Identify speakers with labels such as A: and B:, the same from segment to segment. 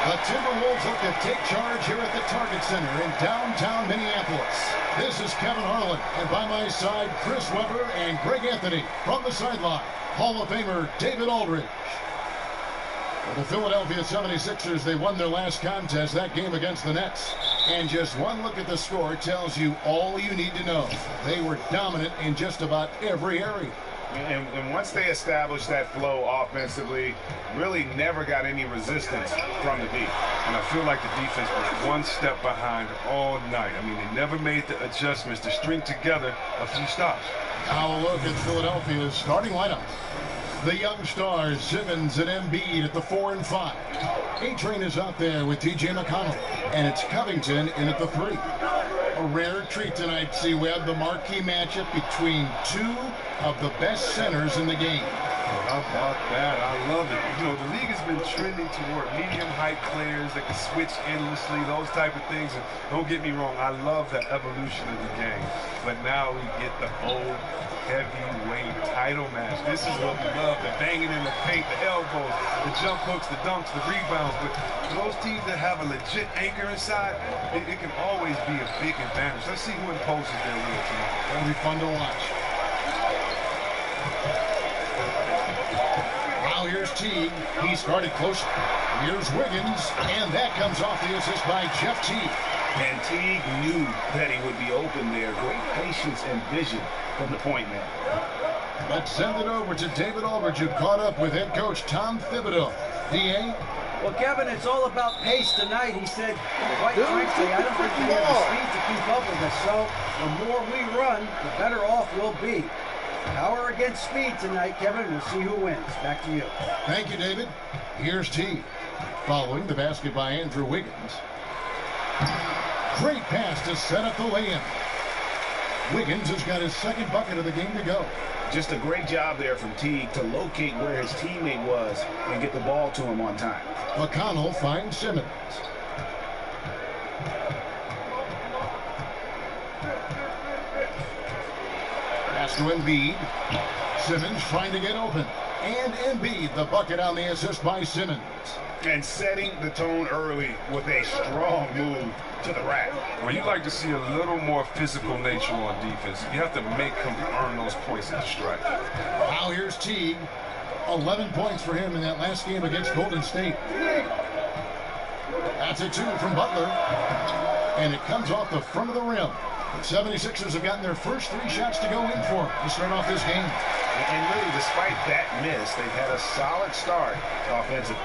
A: The Timberwolves look to take charge here at the Target Center in downtown Minneapolis. This is Kevin Harlan, and by my side, Chris Webber and Greg Anthony. From the sideline, Hall of Famer David Aldridge. For the Philadelphia 76ers, they won their last contest, that game against the Nets. And just one look at the score tells you all you need to know. They were dominant in just about every area.
B: And once they established that flow offensively, really never got any resistance from the D.
C: And I feel like the defense was one step behind all night. I mean, they never made the adjustments to string together a few stops.
A: Now a look at Philadelphia's starting lineup. The young stars, Simmons and Embiid at the 4 and 5. A-Train is out there with T.J. McConnell, and it's Covington in at the 3. A rare treat tonight, see Webb, the marquee matchup between two of the best centers in the game.
C: How about that? I love it. You know, the league has been trending toward medium height players that can switch endlessly, those type of things. And don't get me wrong, I love the evolution of the game. But now we get the old heavyweight title match. This is what we love, the banging in the paint, the elbows, the jump hooks, the dunks, the rebounds. But for those teams that have a legit anchor inside, it can always be a big advantage. Let's see who imposes their will tonight.
A: It'll be fun to watch. Now here's Teague. He started close. Here's Wiggins, and that comes off the assist by Jeff Teague.
D: And Teague knew that he would be open there. Great patience and vision from the point man.
A: Let's send it over to David Aldridge, who caught up with head coach Tom Thibodeau. D.A.?
E: Well, Kevin, it's all about pace tonight. He said, quite frankly, I don't think we have the speed to keep up with us. So the more we run, the better off we'll be. Power against speed tonight, Kevin. We'll see who wins. Back to you.
A: Thank you, David. Here's Teague. Following the basket by Andrew Wiggins. Great pass to set up the lay-in. Wiggins has got his second bucket of the game to go.
D: Just a great job there from Teague to locate where his teammate was and get the ball to him on time.
A: McConnell finds Simmons. Pass to Embiid. Simmons trying to get open. And Embiid, the bucket on the assist by Simmons.
B: And setting the tone early with a strong move to the rack.
C: Well, you like to see a little more physical nature on defense. You have to make him earn those points at the strike.
A: Now here's Teague. 11 points for him in that last game against Golden State. That's a 2 from Butler. And it comes off the front of the rim. The 76ers have gotten their first 3 shots to go in for to start off this game.
D: And really, despite that miss, they've had a solid start offensively.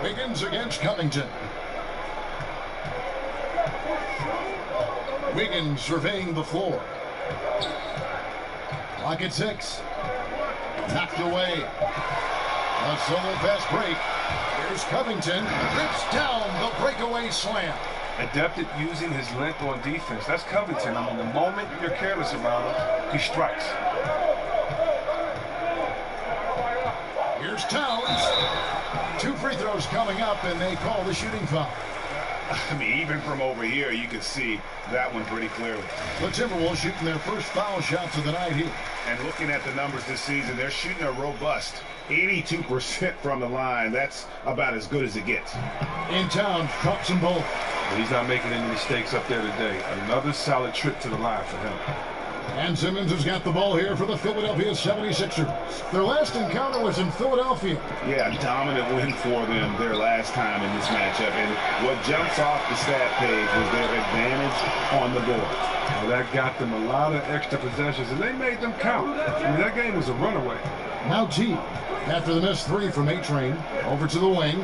A: Wiggins against Covington. Wiggins surveying the floor. Clock at 6. Knocked away. A solo fast break. Here's Covington. Rips down the breakaway slam.
C: Adept at using his length on defense. That's Covington. I mean, the moment you're careless around him, he strikes.
A: Here's Towns. 2 free throws coming up, and they call the shooting foul.
B: I mean, even from over here, you could see that one pretty clearly.
A: The Timberwolves shooting their first foul shots of the night here.
B: And looking at the numbers this season, they're shooting a robust 82% from the line. That's about as good as it gets.
A: In Towns, drops them both.
C: But he's not making any mistakes up there today. Another solid trip to the line for him.
A: And Simmons has got the ball here for the Philadelphia 76ers. Their last encounter was in Philadelphia.
B: Yeah, a dominant win for them their last time in this matchup. And what jumps off the stat page was their advantage on the board.
C: Well, that got them a lot of extra possessions, and they made them count. I mean, that game was a runaway.
A: Now T, after the missed 3 from A-Train, over to the wing.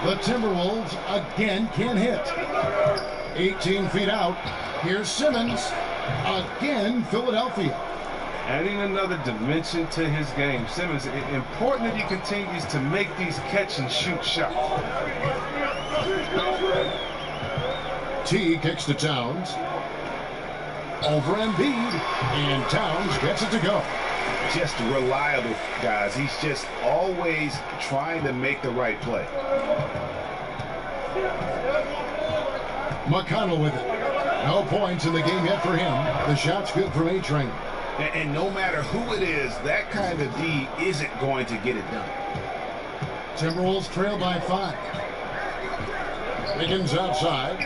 A: The Timberwolves again can't hit. 18 feet out. Here's Simmons. Again, Philadelphia.
C: Adding another dimension to his game. Simmons, important that he continues to make these catch and shoot shots.
A: T kicks to Towns. Over Embiid. And Towns gets it to go.
D: Just reliable, guys. He's just always trying to make the right play.
A: McConnell with it. No points in the game yet for him. The shot's good from A-Train.
D: And no matter who it is, that kind of D isn't going to get it done.
A: Timberwolves trail by 5. Wiggins outside.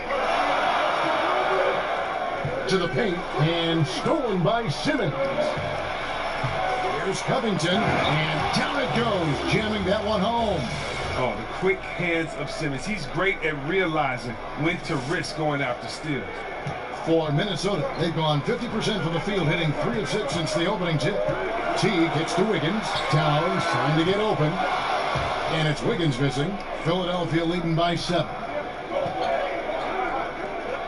A: To the paint, and stolen by Simmons. Here's Covington, and down it goes, jamming that one home.
C: Oh, the quick hands of Simmons. He's great at realizing when to risk going after steals.
A: For Minnesota, they've gone 50% from the field, hitting 3 of 6 since the opening tip. Teague hits to Wiggins. Towns trying to get open. And it's Wiggins missing. Philadelphia leading by 7.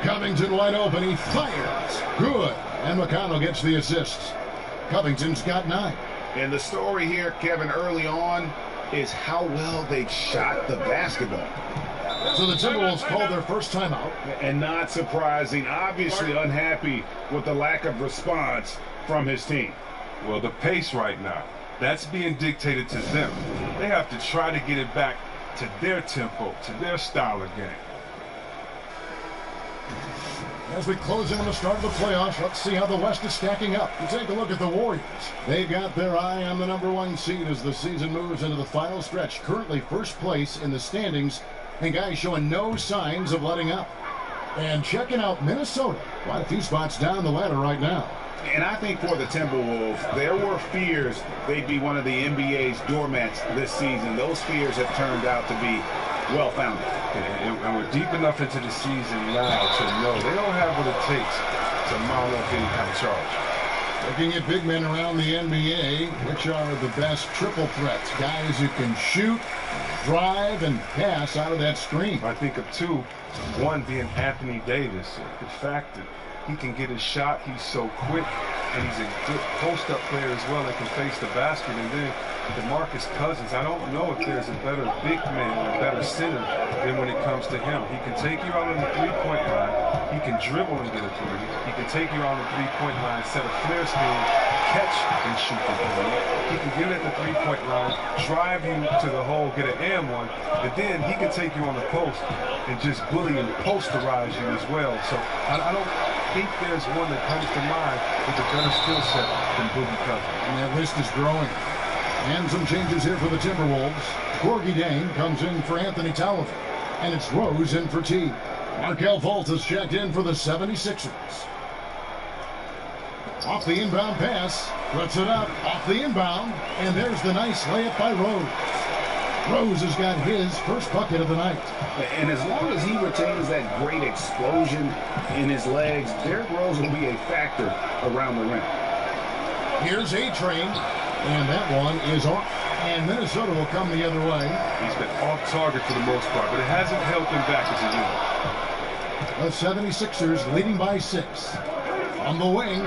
A: Covington wide open. He fires. Good. And McConnell gets the assist. Covington's got 9.
D: And the story here, Kevin, early on is how well they shot the basketball.
A: So the Timberwolves called their first timeout.
D: And not surprising, obviously unhappy with the lack of response from his team.
C: Well, the pace right now, that's being dictated to them. They have to try to get it back to their tempo, to their style of game.
A: As we close in on the start of the playoffs, let's see how the West is stacking up. You take a look at the Warriors. They've got their eye on the #1 seed as the season moves into the final stretch. Currently first place in the standings, and guys showing no signs of letting up. And checking out Minnesota, quite a few spots down the ladder right now.
D: And I think for the Timberwolves, there were fears they'd be one of the NBA's doormats this season. Those fears have turned out to be well-founded.
C: And we're deep enough into the season now to know they don't have what it takes to mount up any kind of charge.
A: Looking at big men around the NBA, which are the best triple threats? Guys who can shoot, drive, and pass out of that screen.
C: I think of 2. One being Anthony Davis. The fact that he can get his shot, he's so quick, and he's a good post-up player as well that can face the basket. And then DeMarcus Cousins, I don't know if there's a better big man or a better center than when it comes to him. He can take you out on the three-point line. He can dribble and get a three. He can take you out on the three-point line, set a flare screen, catch and shoot the three. He can get it at the three-point line, drive you to the hole, get an and one, and then he can take you on the post and just bully and posterize you as well. So I don't think there's one that comes to mind with a better skill set than Boogie Cousins.
A: And that list is growing. And some changes here for the Timberwolves. Gorgie Dane comes in for Anthony Townsend. And it's Rose in for T. Markelle Fultz is checked in for the 76ers. Off the inbound pass. Puts it up. Off the inbound. And there's the nice layup by Rose. Rose has got his first bucket of the night.
D: And as long as he retains that great explosion in his legs, Derrick Rose will be a factor around the rim.
A: Here's A-Train. And that one is off. And Minnesota will come the other way.
C: He's been off target for the most part, but it hasn't held him back as a unit.
A: The 76ers leading by 6. On the wing.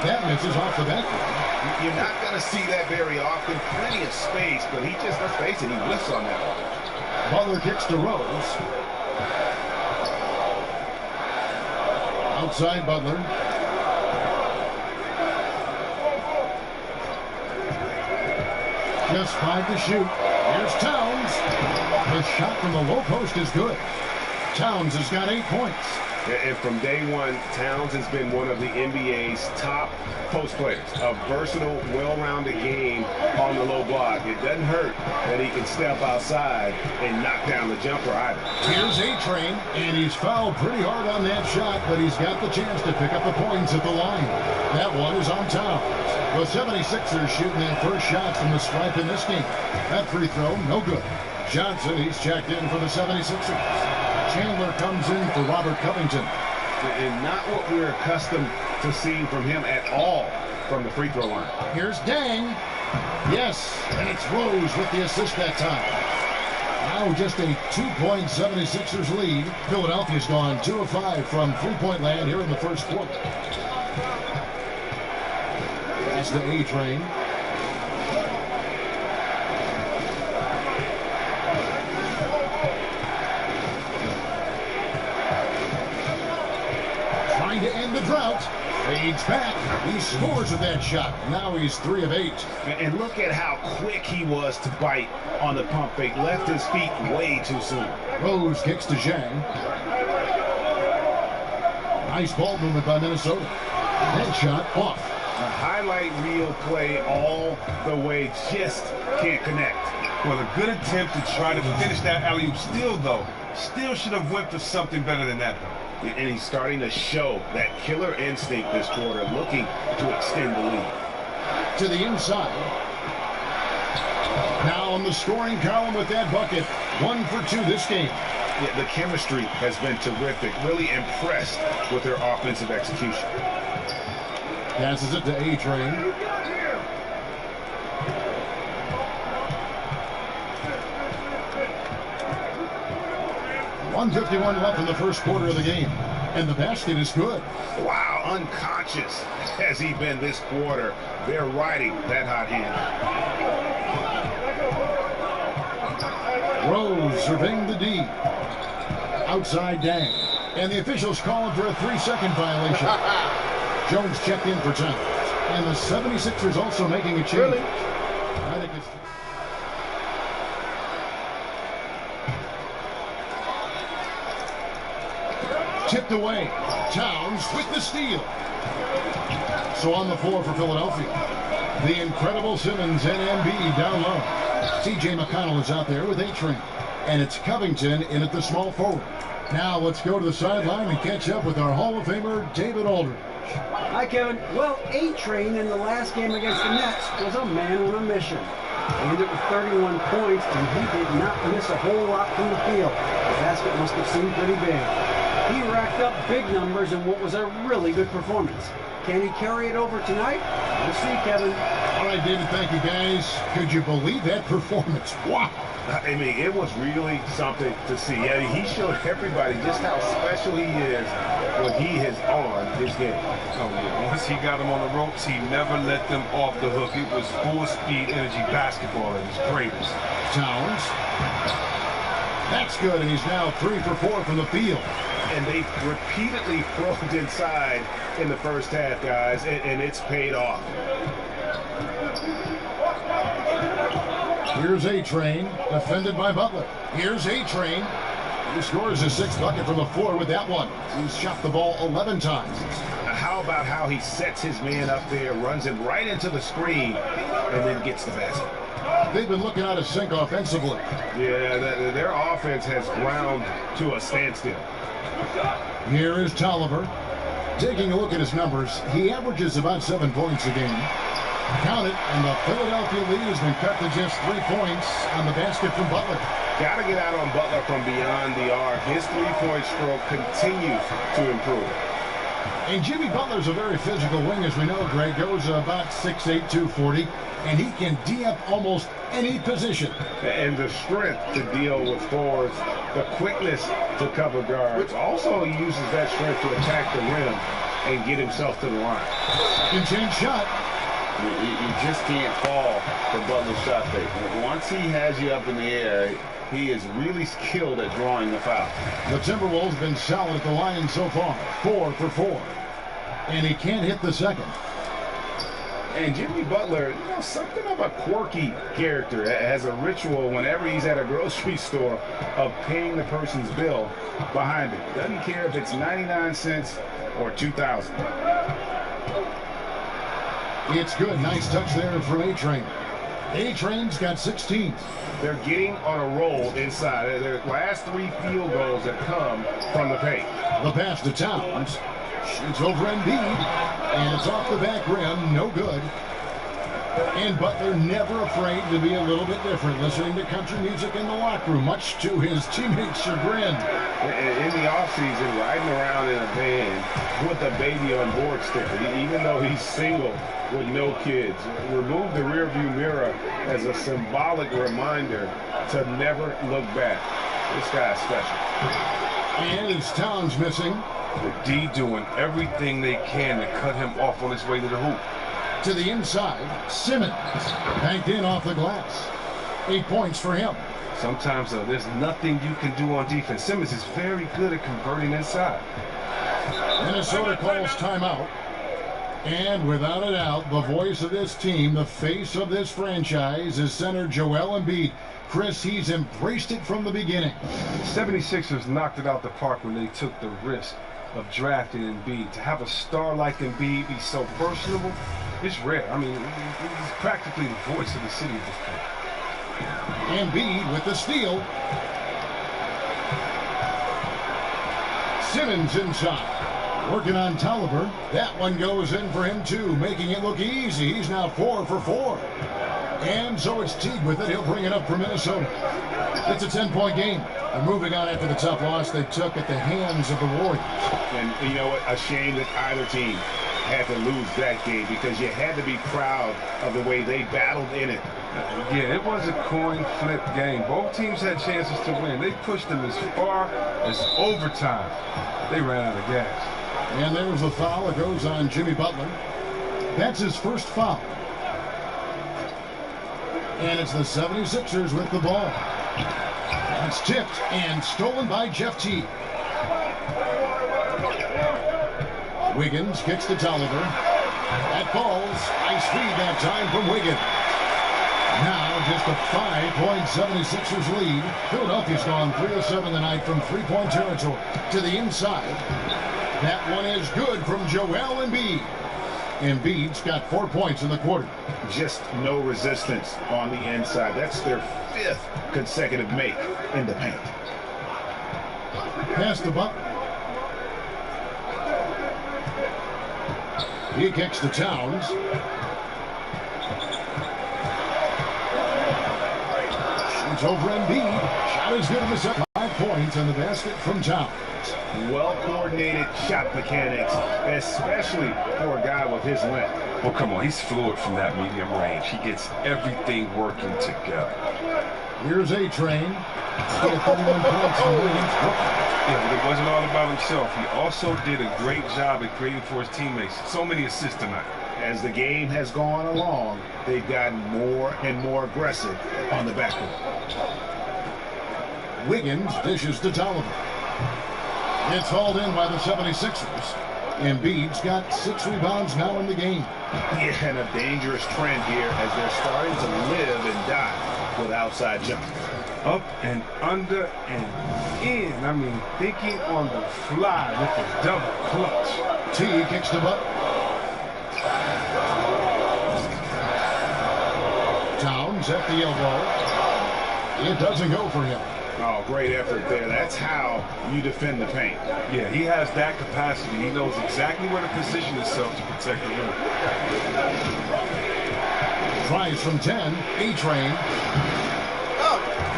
A: That misses off the backboard.
D: You're not going to see that very often. Plenty of space, but he just, let's face it, he whiffs on that one.
A: Butler kicks to Rose. Outside Butler. Just 5 to shoot. Here's Towns. The shot from the low post is good. Towns has got 8 points.
B: And from day one, Towns has been one of the NBA's top post players. A versatile, well-rounded game on the low block. It doesn't hurt that he can step outside and knock down the jumper either.
A: Here's A-Train, and he's fouled pretty hard on that shot, but he's got the chance to pick up the points at the line. That one is on Towns. The 76ers shooting their first shots from the stripe in this game. That free throw, no good. Johnson, he's checked in for the 76ers. Chandler comes in for Robert Covington.
B: And not what we're accustomed to seeing from him at all from the free throw line.
A: Here's Dang. Yes, and it's Rose with the assist that time. Now just a 2-point 76ers lead. Philadelphia's gone 2 of 5 from three-point land here in the first quarter. That's the A-Train. Trying to end the drought. Fades back. He scores with that shot. Now he's 3 of 8.
D: And look at how quick he was to bite on the pump fake. Left his feet way too soon.
A: Rose kicks to Zhang. Nice ball movement by Minnesota. That shot off.
D: A highlight reel play all the way, just can't connect.
C: Well, a good attempt to try to finish that alley-oop still should have went for something better than that, though.
D: And he's starting to show that killer instinct this quarter, looking to extend the lead.
A: To the inside. Now on the scoring column with that bucket. 1 for 2 this game.
D: Yeah, the chemistry has been terrific. Really impressed with their offensive execution.
A: Passes it to A-Train. .151 left in the first quarter of the game. And the basket is good.
D: Wow, unconscious has he been this quarter. They're riding that hot hand.
A: Rose surveying the D. Outside Dang. And the officials calling for a 3-second violation. Jones checked in for time. And the 76ers also making a change.
D: Really?
A: I think it's... Tipped away. Towns with the steal. So on the floor for Philadelphia, the incredible Simmons and Embiid down low. C.J. McConnell is out there with A-Train. And it's Covington in at the small forward. Now let's go to the sideline and catch up with our Hall of Famer, David Aldridge.
E: Hi, Kevin. Well, A-Train in the last game against the Nets was a man on a mission. He ended with 31 points, and he did not miss a whole lot from the field. The basket must have seemed pretty big. He racked up big numbers in what was a really good performance. Can he carry it over tonight? We'll see, Kevin.
A: All right, David, thank you, guys. Could you believe that performance? Wow.
D: I mean, it was really something to see. I mean, he showed everybody just how special he is when he is on his game.
C: Oh, yeah. Once he got them on the ropes, he never let them off the hook. It was full-speed energy basketball at his greatest.
A: Towns. That's good, and he's now 3 for 4 from the field.
D: And they repeatedly probed inside in the first half, guys, and it's paid off.
A: Here's A-Train, defended by Butler. Here's A-Train. He scores his 6th bucket from the floor with that one. He's shot the ball 11 times.
D: How about how he sets his man up there, runs him right into the screen, and then gets the basket?
A: They've been looking out of sync offensively.
D: Yeah, their offense has ground to a standstill.
A: Here is Tolliver. Taking a look at his numbers, he averages about 7 points a game. Count it, and the Philadelphia lead has been cut to just 3 points on the basket from Butler.
D: Got to get out on Butler from beyond the arc. His three-point stroke continues to improve.
A: And Jimmy Butler's a very physical wing, as we know, Greg. Goes about 6'8", 240, and he can D up almost any position.
D: And the strength to deal with forwards, the quickness to cover guards. Also, he uses that strength to attack the rim and get himself to the line.
A: Second chance shot.
F: You just can't fall for Butler's shot fake. Once he has you up in the air, he is really skilled at drawing the foul.
A: The Timberwolves have been solid at the line so far. 4 for 4. And he can't hit the second.
D: And Jimmy Butler, you know, something of a quirky character. Has a ritual whenever he's at a grocery store of paying the person's bill behind him. Doesn't care if it's 99 cents or 2,000.
A: It's good. Nice touch there from A-Train. A-Train's got 16.
D: They're getting on a roll inside. Their last 3 field goals have come from the paint.
A: The pass to Towns. Shoots over Embiid. And it's off the back rim. No good. And Butler never afraid to be a little bit different, listening to country music in the locker room, much to his teammates' chagrin.
D: In the offseason, riding around in a van with a baby on board sticker, even though he's single with no kids. Remove the rearview mirror as a symbolic reminder to never look back. This guy's special.
A: And it's Towns missing.
C: The D doing everything they can to cut him off on his way to the hoop.
A: To the inside, Simmons. Banked in off the glass. 8 points for him.
C: Sometimes, there's nothing you can do on defense. Simmons is very good at converting inside.
A: Minnesota calls timeout. And without a doubt, the voice of this team, the face of this franchise, is center Joel Embiid. Chris, he's embraced it from the beginning.
C: 76ers knocked it out the park when they took the risk of drafting Embiid. To have a star like Embiid be so personable It's rare. I mean, he's practically the voice of the city at this point.
A: Embiid with the steal. Simmons inside. Working on Tolliver. That one goes in for him too, making it look easy. He's now 4 for 4. And so it's Teague with it. He'll bring it up for Minnesota. It's a 10-point game. And moving on after the tough loss they took at the hands of the Warriors.
B: And you know what? A shame that either team had to lose that game because you had to be proud of the way they battled in it.
C: Yeah, it was a coin flip game. Both teams had chances to win. They pushed them as far as overtime. They ran out of gas.
A: And there's a foul. It goes on Jimmy Butler. That's his first foul. And it's the 76ers with the ball. It's tipped and stolen by Jeff Teague. Wiggins kicks to Tolliver. That falls. Nice feed that time from Wiggins. Now just a 5-point 76ers lead. Philadelphia's gone 3 of 7 tonight from three-point territory to the inside. That one is good from Joel Embiid. Embiid's got 4 points in the quarter.
B: Just no resistance on the inside. That's their 5th consecutive make in the paint.
A: Pass the Butler. He kicks to Towns. Shoots over Embiid. Shot is good to miss up. 5 points and the basket from Towns.
B: Well-coordinated shot mechanics, especially for a guy with his length.
C: Oh, come on. He's fluid from that medium range. He gets everything working together.
A: Here's A-Train. He had 31 points in Williams.
C: Yeah, but it wasn't all about himself. He also did a great job at creating for his teammates. So many assists tonight.
B: As the game has gone along, they've gotten more and more aggressive on the backcourt.
A: Wiggins dishes to Tolliver. It's hauled in by the 76ers. Embiid's got 6 rebounds now in the game.
B: Yeah, and a dangerous trend here as they're starting to live and die with outside jumpers.
C: Up and under and in. I mean, thinking on the fly with a double clutch.
A: T kicks the butt. Towns at the elbow. It doesn't go for him.
B: Oh, great effort there. That's how you defend the paint.
C: Yeah, he has that capacity. He knows exactly where to position himself to protect the rim.
A: Tries from 10. A-Train.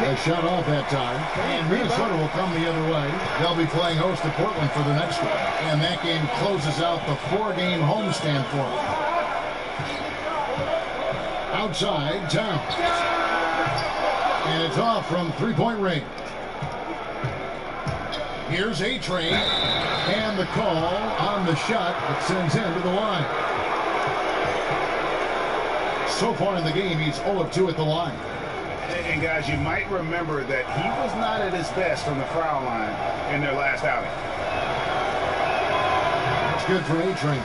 A: They shut off that time. And Minnesota will come the other way. They'll be playing host to Portland for the next one. And that game closes out the 4-game homestand for them. Outside, Towns. And it's off from 3-point range. Here's A-Train. And the call on the shot that sends him to the line. So far in the game, he's 0 of 2 at the line.
B: And guys, you might remember that he was not at his best from the foul line in their last outing.
A: That's good for A-Train.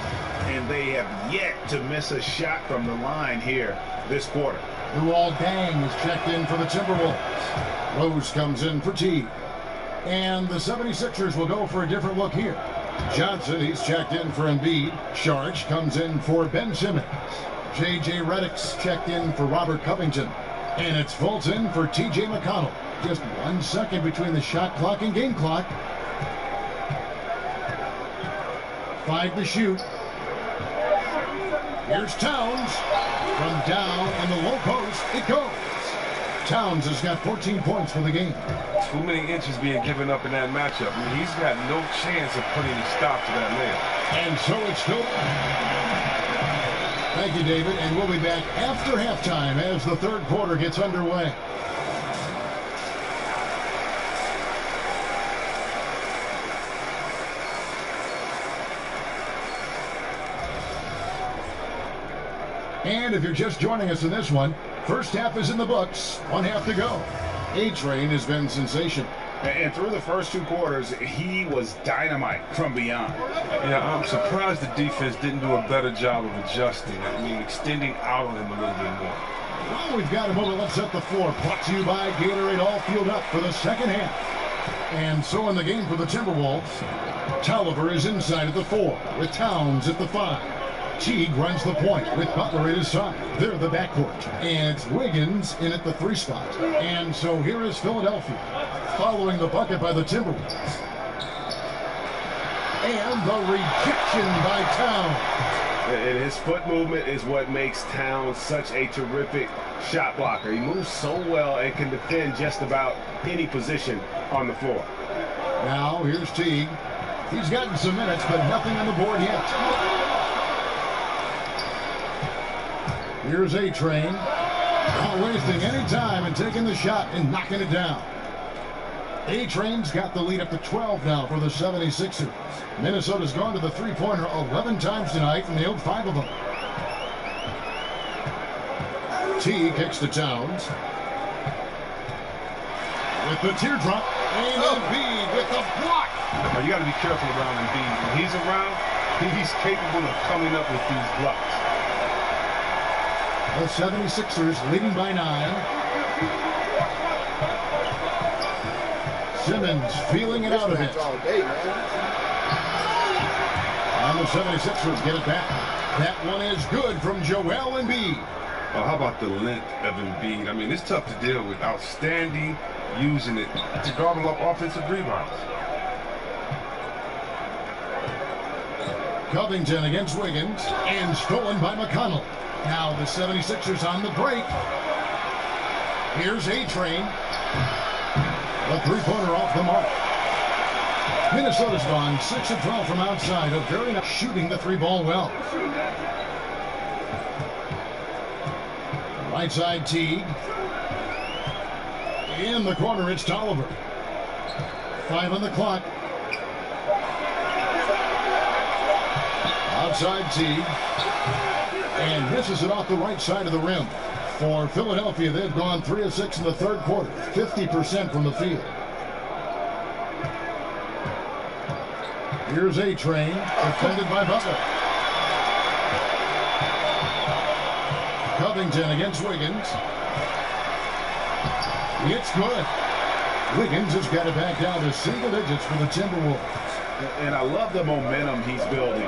B: And they have yet to miss a shot from the line here this quarter.
A: Luol Deng is checked in for the Timberwolves. Rose comes in for Teague. And the 76ers will go for a different look here. Johnson, he's checked in for Embiid. Sharch comes in for Ben Simmons. J.J. Redick's checked in for Robert Covington. And it's Fulton for T.J. McConnell. Just 1 second between the shot clock and game clock. 5 to shoot. Here's Towns. From down in the low post, it goes. Towns has got 14 points for the game.
C: Too many inches being given up in that matchup. I mean, he's got no chance of putting a stop to that layup.
A: And so it's still. Thank you, David. And we'll be back after halftime as the third quarter gets underway. And if you're just joining us in this one, first half is in the books, 1 half to go. A-Train has been sensational.
B: And through the first 2 quarters, he was dynamite from beyond.
C: Yeah, I'm surprised the defense didn't do a better job of adjusting. I mean, extending out on him a little bit more.
A: Well, we've got a moment. Let's set the floor. Brought to you by Gatorade, all fueled up for the second half. And so in the game for the Timberwolves, Tolliver is inside at the 4 with Towns at the 5. Teague runs the point with Butler at his side. They're the backcourt. And it's Wiggins in at the 3 spot. And so here is Philadelphia following the bucket by the Timberwolves. And the rejection by Towns.
B: And his foot movement is what makes Towns such a terrific shot blocker. He moves so well and can defend just about any position on the floor.
A: Now here's Teague. He's gotten some minutes, but nothing on the board yet. Here's A-Train. Not wasting any time and taking the shot and knocking it down. A-Train's got the lead up to 12 now for the 76ers. Minnesota's gone to the three-pointer 11 times tonight and nailed 5 of them. T kicks to Towns. With the teardrop. And Embiid with the block.
C: Now, you got to be careful around Embiid. When he's around, he's capable of coming up with these blocks.
A: The 76ers leading by 9. Simmons feeling it out a bit. And the 76ers get it back. That one is good from Joel Embiid.
C: Well, how about the length of Embiid? I mean, it's tough to deal with. Outstanding, using it to gobble up offensive rebounds.
A: Covington against Wiggins, and stolen by McConnell. Now the 76ers on the break. Here's A-Train. A three-pointer off the mark. Minnesota's gone 6 of 12 from outside. A very nice shooting the 3-ball well. Right side Teague. In the corner, it's Tolliver. 5 on the clock. Outside Teague. And misses it off the right side of the rim. For Philadelphia, they've gone 3 of 6 in the third quarter. 50% from the field. Here's A-Train, defended by Butler. Covington against Wiggins. It's good. Wiggins has got it back down to single digits for the Timberwolves.
B: And I love the momentum he's building.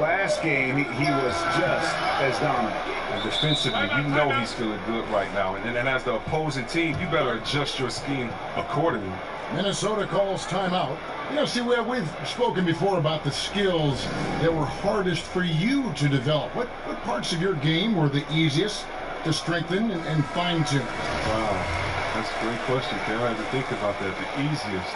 B: Last game, he was just as dominant.
C: And defensively, you know he's feeling good right now. And as the opposing team, you better adjust your scheme accordingly.
A: Minnesota calls timeout. You know, see, we've spoken before about the skills that were hardest for you to develop. What parts of your game were the easiest to strengthen and fine-tune?
C: Wow, that's a great question, Cam. I had to think about that. The easiest.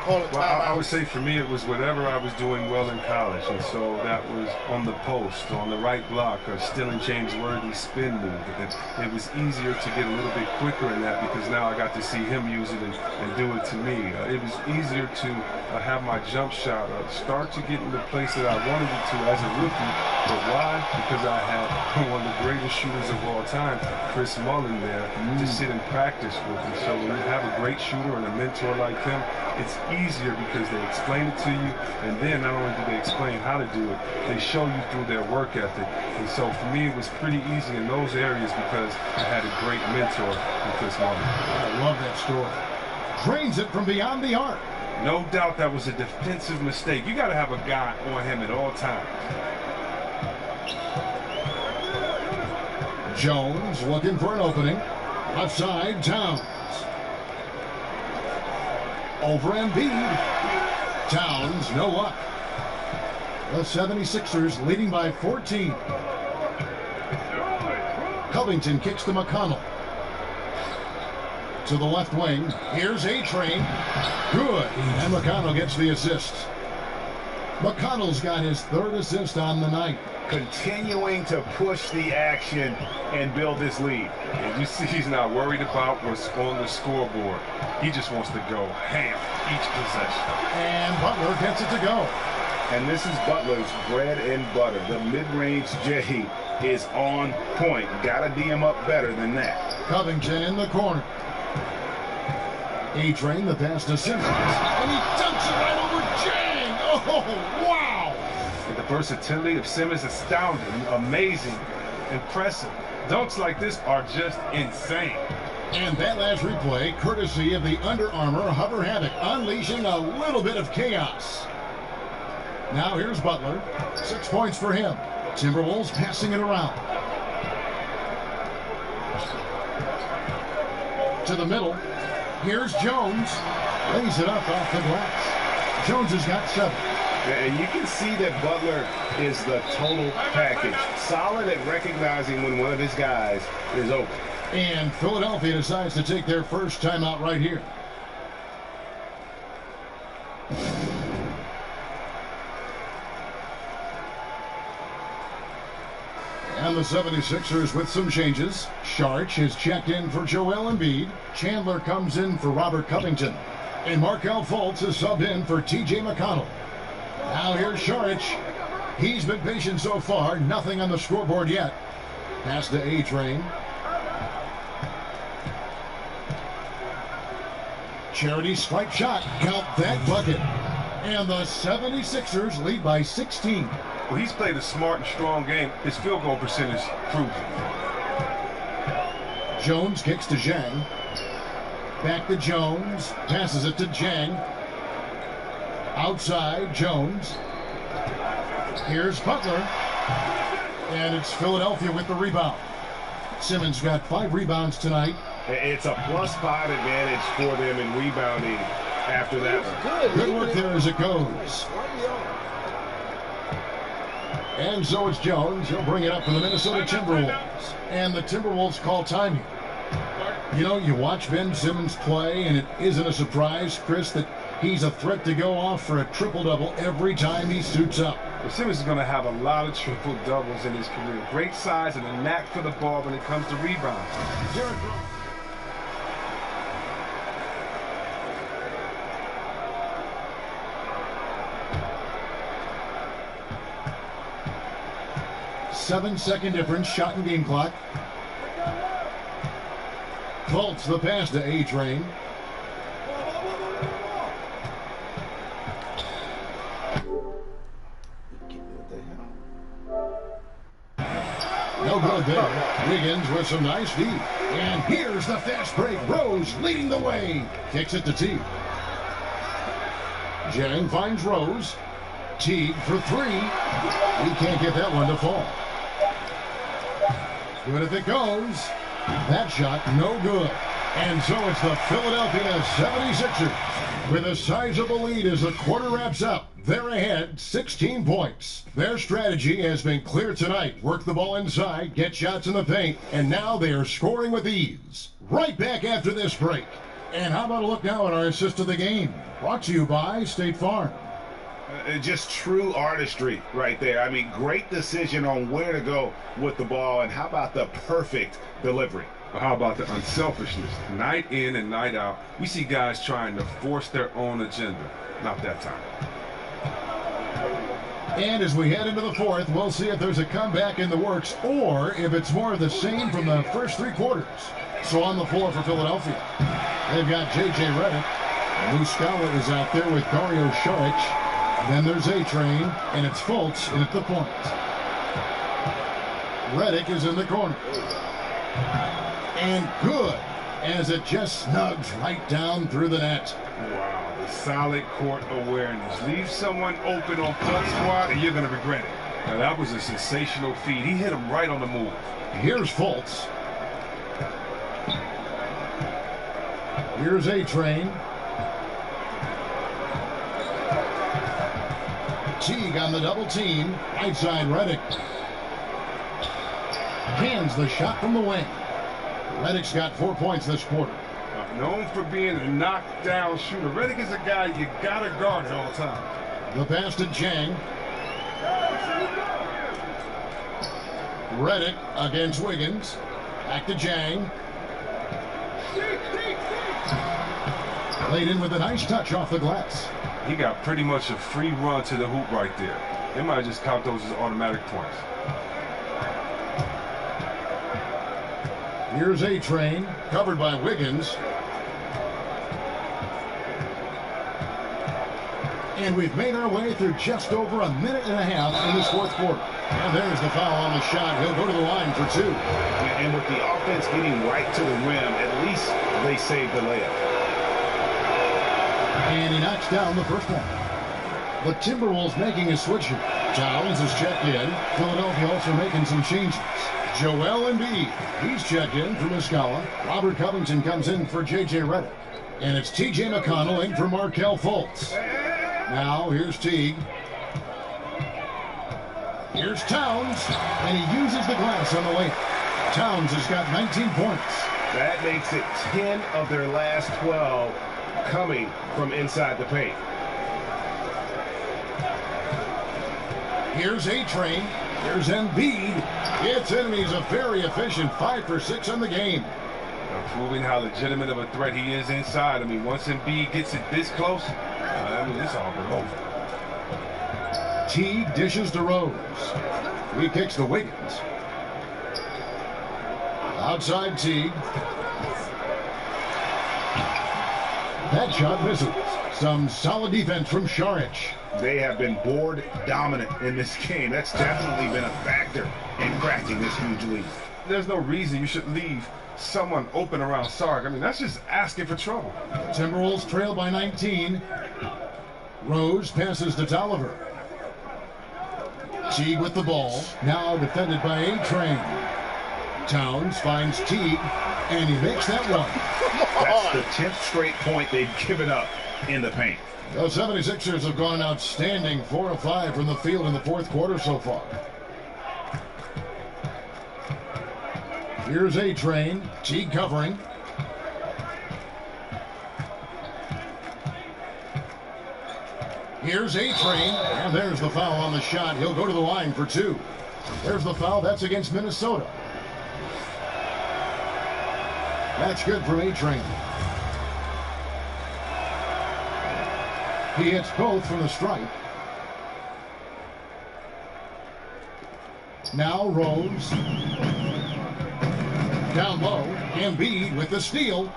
C: Well, I would say for me it was whatever I was doing well in college, and so that was on the post, on the right block, or stealing James Worthy's spin move. And it was easier to get a little bit quicker in that because now I got to see him use it and do it to me. It was easier to have my jump shot start to get in the place that I wanted it to as a rookie. But why? Because I had one of the greatest shooters of all time, Chris Mullin, there to sit and practice with. And so when you have a great shooter and a mentor like him, it's easier because they explain it to you, and then not only do they explain how to do it, they show you through their work ethic. And so for me, it was pretty easy in those areas because I had a great mentor in Chris Mullin.
A: I love that story. Drains it from beyond the arc.
C: No doubt that was a defensive mistake. You got to have a guy on him at all times.
A: Jones looking for an opening. Left side, Towns. Over Embiid. Towns, no luck. The 76ers leading by 14. Covington kicks to McConnell. To the left wing. Here's A-Train. Good. And McConnell gets the assist. McConnell's got his 3rd assist on the night.
B: Continuing to push the action and build this lead.
C: And you see he's not worried about what's on the scoreboard. He just wants to go ham each possession.
A: And Butler gets it to go.
B: And this is Butler's bread and butter. The mid-range J is on point. Gotta D him up better than that.
A: Covington in the corner. A-Train, the pass to Simmons. And he dunks it right over Jang. Oh, wow.
C: And the versatility of Simmons is astounding, amazing, impressive. Dunks like this are just insane.
A: And that last replay, courtesy of the Under Armour Hover Havoc, unleashing a little bit of chaos. Now here's Butler. 6 points for him. Timberwolves passing it around. To the middle. Here's Jones. Lays it up off the glass. Jones has got 7.
B: And you can see that Butler is the total package. Solid at recognizing when one of his guys is open.
A: And Philadelphia decides to take their first timeout right here. And the 76ers with some changes. Sharch is checked in for Joel Embiid. Chandler comes in for Robert Covington. And Markelle Fultz is subbed in for T.J. McConnell. Now here's Sharch. He's been patient so far. Nothing on the scoreboard yet. Pass to A-Train. Charity strike shot. Count that bucket. And the 76ers lead by 16.
C: Well, he's played a smart and strong game. His field goal percentage proves it.
A: Jones kicks to Zhang. Back to Jones. Passes it to Zhang. Outside, Jones. Here's Butler. And it's Philadelphia with the rebound. Simmons got 5 rebounds tonight.
B: It's a +5 advantage for them in rebounding after that one.
A: Good work there as it goes. And so it's Jones. He'll bring it up for the Minnesota Timberwolves. And the Timberwolves call time here. You know, you watch Ben Simmons play, and it isn't a surprise, Chris, that he's a threat to go off for a triple-double every time he suits up.
C: Well, Simmons is going to have a lot of triple-doubles in his career. Great size and a knack for the ball when it comes to rebounds.
A: Seven-second difference, shot and game clock. Fultz the pass to A-Train. No good there. Wiggins with some nice D. And here's the fast break. Rose leading the way. Kicks it to Teague. Zhang finds Rose. Teague for 3. He can't get that one to fall. Good if it goes. That shot no good. And so it's the Philadelphia 76ers with a sizable lead as the quarter wraps up. They're ahead 16 points. Their strategy has been clear tonight. Work the ball inside, get shots in the paint, and now they are scoring with ease. Right back after this break. And how about a look now at our assist of the game? Brought to you by State Farm.
B: Just true artistry right there. I mean, great decision on where to go with the ball, and how about the perfect delivery?
C: How about the unselfishness? Night in and night out, we see guys trying to force their own agenda. Not that time.
A: And as we head into the fourth, we'll see if there's a comeback in the works or if it's more of the same from the first 3 quarters. So on the floor for Philadelphia, they've got J.J. Redick. Muscala is out there with Dario Saric. Then there's A-Train, and it's Fultz in at the point. Redick is in the corner. And good, as it just snugs right down through the net.
C: Wow, the solid court awareness. Leave someone open on front squad, and you're going to regret it. Now, that was a sensational feed. He hit him right on the move.
A: Here's Fultz. Here's A-Train. Teague on the double team. Right side, Redick. Cans the shot from the wing. Redick's got 4 points this quarter.
C: Known for being a knockdown shooter. Redick is a guy you got to guard at all times.
A: The pass to Zhang. Redick against Wiggins. Back to Zhang. Played in with a nice touch off the glass.
C: He got pretty much a free run to the hoop right there. They might just count those as automatic points.
A: Here's A-Train, covered by Wiggins. And we've made our way through just over a minute and a half in this fourth quarter. And there's the foul on the shot. He'll go to the line for 2.
B: And with the offense getting right to the rim, at least they saved the layup.
A: And he knocks down the first one. The Timberwolves making a switch here. Towns is checked in. Philadelphia also making some changes. Joel Embiid, he's checked in for Muscala. Robert Covington comes in for J.J. Redick. And it's T.J. McConnell in for Markelle Fultz. Now, here's Teague. Here's Towns, and he uses the glass on the layup. Towns has got 19 points.
B: That makes it 10 of their last 12 coming from inside the paint.
A: Here's A-Train. Here's Embiid. It's in, and he's a very efficient 5 for 6 on the game.
C: Proving how legitimate of a threat he is inside. I mean, once Embiid gets it this close, I mean, it's all but over.
A: Teague dishes to Rose. He kicks to Wiggins. Outside Teague. That shot misses. Some solid defense from Šarić.
F: They have been board dominant in this game. That's definitely been a factor in cracking this huge lead.
C: There's no reason you should leave someone open around Sark. I mean, that's just asking for trouble.
A: Timberwolves trail by 19. Rose passes to Tolliver. Teague with the ball. Now defended by A-Train. Towns finds Teague, and he makes that one.
F: That's the 10th straight point they've given up in the paint.
A: The 76ers have gone outstanding, 4 of 5 from the field in the fourth quarter so far. Here's A-Train. Teague covering. Here's A-Train, and there's the foul on the shot. He'll go to the line for 2. There's the foul. That's against Minnesota. That's good from A-Train. He hits both from the stripe. Now Rose. Down low. Embiid with the steal.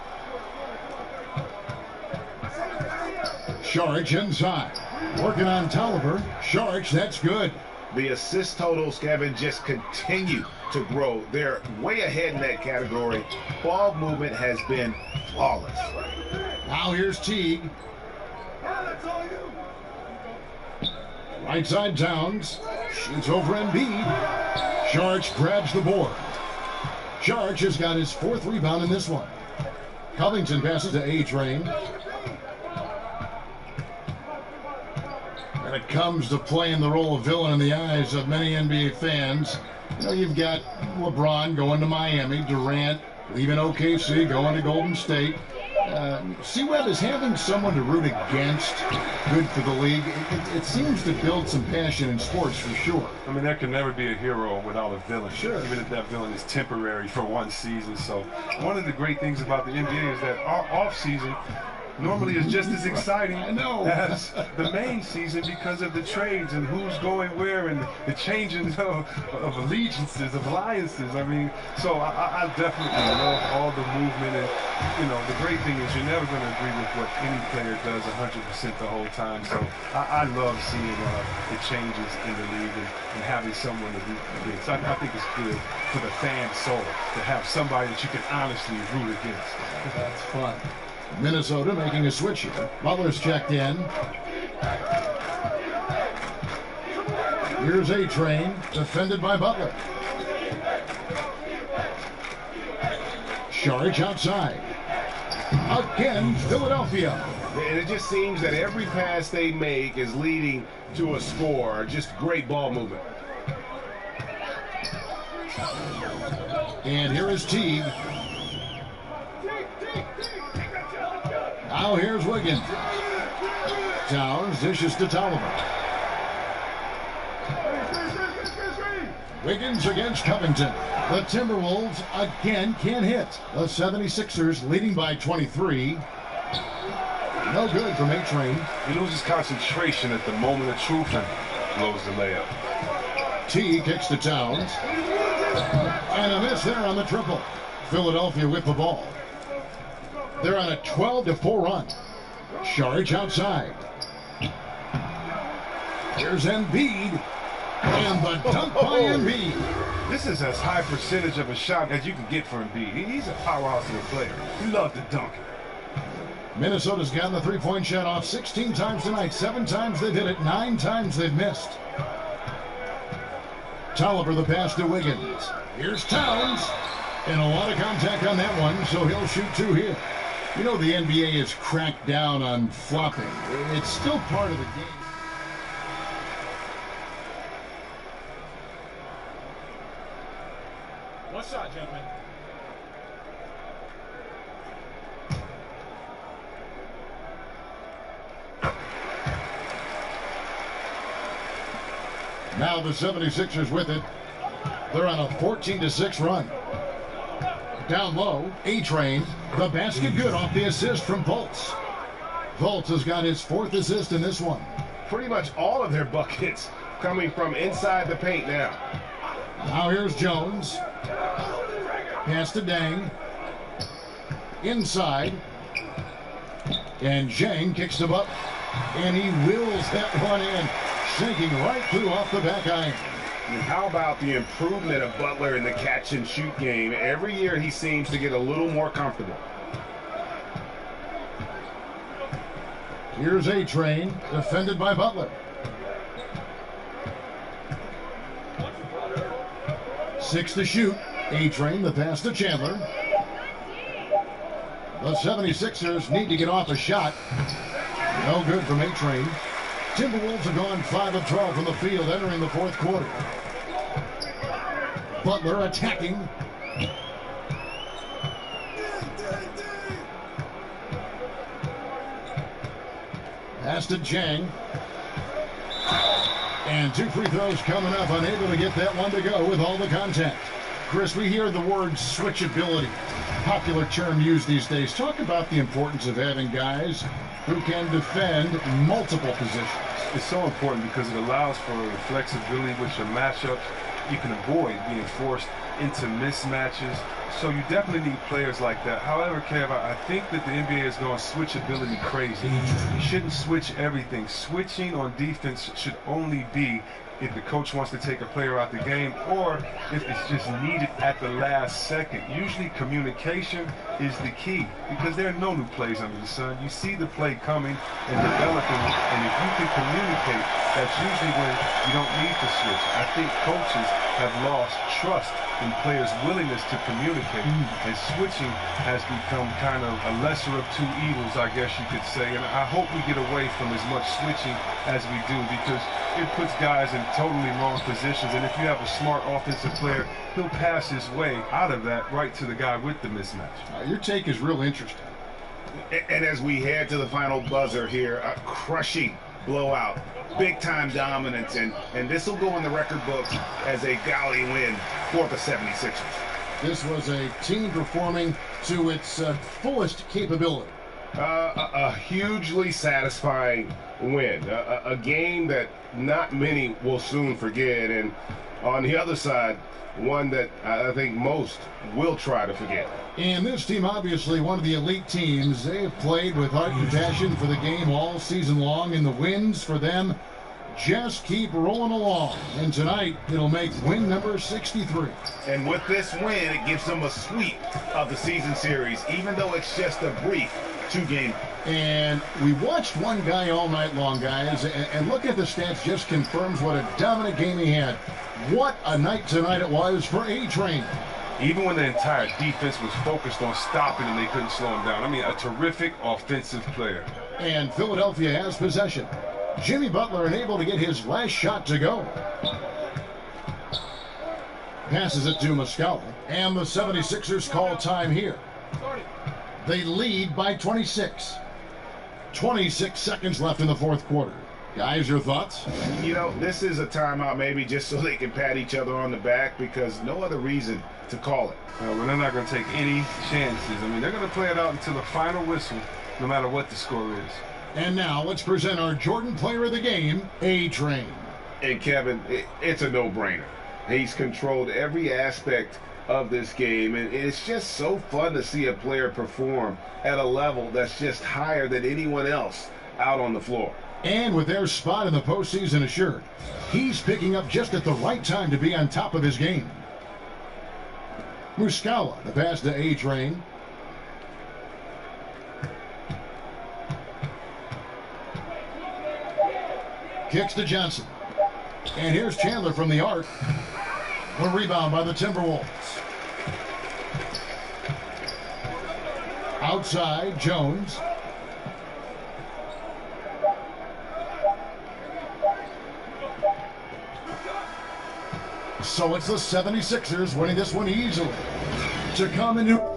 A: Šarić inside. Working on Tolliver. Šarić, that's good.
F: The assist totals, Kevin, just continue to grow. They're way ahead in that category. Ball movement has been flawless.
A: Now here's Teague. Right side Towns. Shoots over Embiid. Šarić grabs the board. Šarić has got his 4th rebound in this one. Covington passes to A-Train. When it comes to playing the role of villain in the eyes of many NBA fans, you know, you've got LeBron going to Miami, Durant leaving OKC, going to Golden State. C-Web is having someone to root against good for the league. It seems to build some passion in sports for sure.
C: I mean, there can never be a hero without a villain.
A: Sure.
C: Even if that villain is temporary for one season. So one of the great things about the NBA is that our off season normally is just as exciting as the main season because of the trades and who's going where and the changing of allegiances, of alliances. I mean, so I definitely love all the movement. And, you know, the great thing is you're never going to agree with what any player does 100% the whole time. So I love seeing the changes in the league and having someone to root against. I think it's good for the fan soul to have somebody that you can honestly root against.
E: That's fun.
A: Minnesota making a switch here. Butler's checked in. Here's A-Train, defended by Butler. Šarić outside. Again, Philadelphia.
B: And it just seems that every pass they make is leading to a score. Just great ball movement.
A: And here is Teague. Now here's Wiggins. Towns dishes to Tolliver. Wiggins against Covington. The Timberwolves again can't hit. The 76ers leading by 23. No good from A-Train.
C: He loses concentration at the moment of truth and blows the layup.
A: T kicks to Towns. And a miss there on the triple. Philadelphia with the ball. They're on a 12-4 run. Šarić outside. Here's Embiid. And the dunk by Embiid.
C: This is as high percentage of a shot as you can get for Embiid. He's a powerhouse of a player. You love to dunk it.
A: Minnesota's gotten the three-point shot off 16 times tonight. 7 times they've hit it, 9 times they've missed. Tolliver the pass to Wiggins. Here's Towns. And a lot of contact on that one, so he'll shoot 2 here. You know the NBA has cracked down on flopping. It's still part of the game.
G: One shot, gentlemen.
A: Now the 76ers with it. They're on a 14-6 run. Down low, A-Train. The basket good off the assist from Volts. Volts has got his 4th assist in this one.
B: Pretty much all of their buckets coming from inside the paint now.
A: Now here's Jones. Pass to Dang. Inside. And Zhang kicks him up. And he wills that one in. Sinking right through off the back iron.
B: And how about the improvement of Butler in the catch-and-shoot game? Every year he seems to get a little more comfortable.
A: Here's A-Train, defended by Butler. 6 to shoot. A-Train, the pass to Chandler. The 76ers need to get off a shot. No good from A-Train. Timberwolves have gone 5 of 12 from the field entering the 4th quarter. Butler attacking. Pass to Zhang. And 2 free throws coming up, unable to get that one to go with all the contact. Chris, we hear the word switchability, popular term used these days. Talk about the importance of having guys who can defend multiple positions.
C: It's so important because it allows for flexibility with your matchups. You can avoid being forced into mismatches. So you definitely need players like that. However, Kev, I think that the NBA is going switchability crazy. You shouldn't switch everything. Switching on defense should only be if the coach wants to take a player out the game or if it's just needed at the last second. Usually communication is the key because there are no new plays under the sun. You see the play coming and developing, and if you can communicate, that's usually when you don't need to switch. I think coaches have lost trust in players' willingness to communicate, and switching has become kind of a lesser of 2 evils, I guess you could say. And I hope we get away from as much switching as we do because it puts guys in totally wrong positions, and if you have a smart offensive player, he'll pass his way out of that right to the guy with the mismatch.
A: Your take is real interesting.
B: And as we head to the final buzzer here, a crushing blowout, big-time dominance, and this will go in the record books as a gaudy win for the 76ers.
A: This was a team performing to its fullest capability.
B: A hugely satisfying win, a game that not many will soon forget, and on the other side, one that I think most will try to forget.
A: And this team, obviously one of the elite teams. They have played with heart and passion for the game all season long, and the wins for them just keep rolling along. And tonight, it'll make win number 63.
B: And with this win, it gives them a sweep of the season series, even though it's just a brief 2-game.
A: And we watched one guy all night long, guys, and look at the stats, just confirms what a dominant game he had. What a night tonight it was for A-Train.
C: Even when the entire defense was focused on stopping him, they couldn't slow him down. I mean, a terrific offensive player.
A: And Philadelphia has possession. Jimmy Butler unable to get his last shot to go. Passes it to Muscala. And the 76ers call time here. They lead by 26. 26 seconds left in the 4th quarter. Guys, your thoughts?
B: You know, this is a timeout maybe just so they can pat each other on the back because no other reason to call it.
C: Well, they're not going to take any chances. I mean, they're going to play it out until the final whistle, no matter what the score is.
A: And now let's present our Jordan player of the game, A-Train.
B: And Kevin, it's a no-brainer. He's controlled every aspect of this game, and it's just so fun to see a player perform at a level that's just higher than anyone else out on the floor.
A: And with their spot in the postseason assured, he's picking up just at the right time to be on top of his game. Muscala, the pass to A-Train. Kicks to Johnson. And here's Chandler from the arc. The rebound by the Timberwolves. Outside, Jones. So it's the 76ers winning this one easily to come into